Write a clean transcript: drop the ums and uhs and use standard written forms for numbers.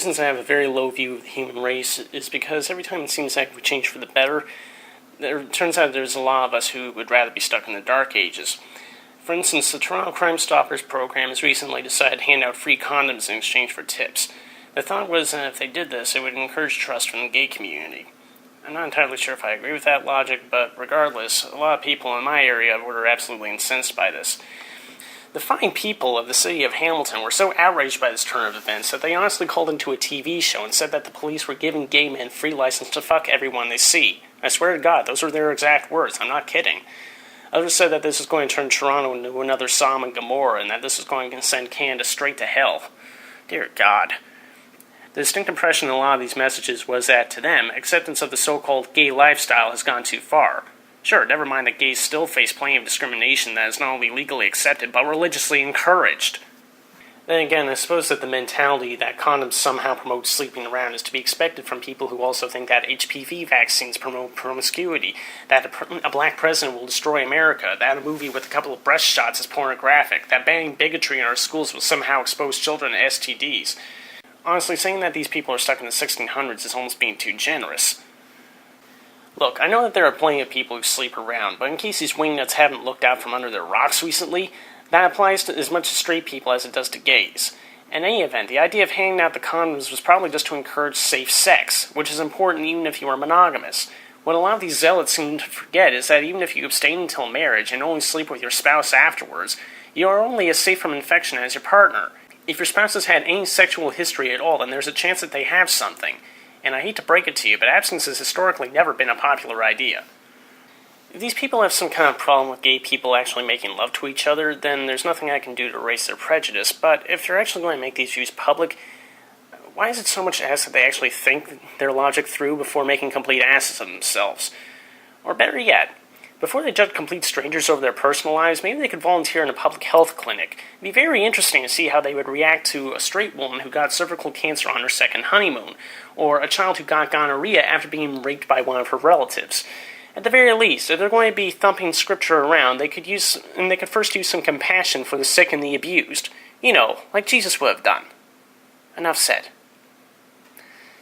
reasons I have a very low view of the human race is because every time it seems like we change for the better, it turns out there's a lot of us who would rather be stuck in the dark ages. For instance, the Toronto Crime Stoppers program has recently decided to hand out free condoms in exchange for tips. The thought was that if they did this, it would encourage trust from the gay community. I'm not entirely sure if I agree with that logic, but regardless, a lot of people in my area were absolutely incensed by this. The fine people of the city of Hamilton were so outraged by this turn of events that they honestly called into a TV show and said that the police were giving gay men free license to fuck everyone they see. I swear to God, those were their exact words. I'm not kidding. Others said that this is going to turn Toronto into another Sodom and Gomorrah and that this is going to send Canada straight to hell. Dear God. The distinct impression in a lot of these messages was that, to them, acceptance of the so-called gay lifestyle has gone too far. Sure, never mind that gays still face plenty of discrimination that is not only legally accepted, but religiously encouraged. Then again, I suppose that the mentality that condoms somehow promote sleeping around is to be expected from people who also think that HPV vaccines promote promiscuity, that a black president will destroy America, that a movie with a couple of breast shots is pornographic, that banning bigotry in our schools will somehow expose children to STDs. Honestly, saying that these people are stuck in the 1600s is almost being too generous. Look, I know that there are plenty of people who sleep around, but in case these wingnuts haven't looked out from under their rocks recently, that applies to as much to straight people as it does to gays. In any event, the idea of handing out the condoms was probably just to encourage safe sex, which is important even if you are monogamous. What a lot of these zealots seem to forget is that even if you abstain until marriage and only sleep with your spouse afterwards, you are only as safe from infection as your partner. If your spouse has had any sexual history at all, then there's a chance that they have something. And I hate to break it to you, but abstinence has historically never been a popular idea. If these people have some kind of problem with gay people actually making love to each other, then there's nothing I can do to erase their prejudice, but if they're actually going to make these views public, why is it so much asked that they actually think their logic through before making complete asses of themselves? Or better yet, before they judge complete strangers over their personal lives, maybe they could volunteer in a public health clinic. It'd be very interesting to see how they would react to a straight woman who got cervical cancer on her second honeymoon, or a child who got gonorrhea after being raped by one of her relatives. At the very least, if they're going to be thumping scripture around, they could first use some compassion for the sick and the abused. You know, like Jesus would have done. Enough said.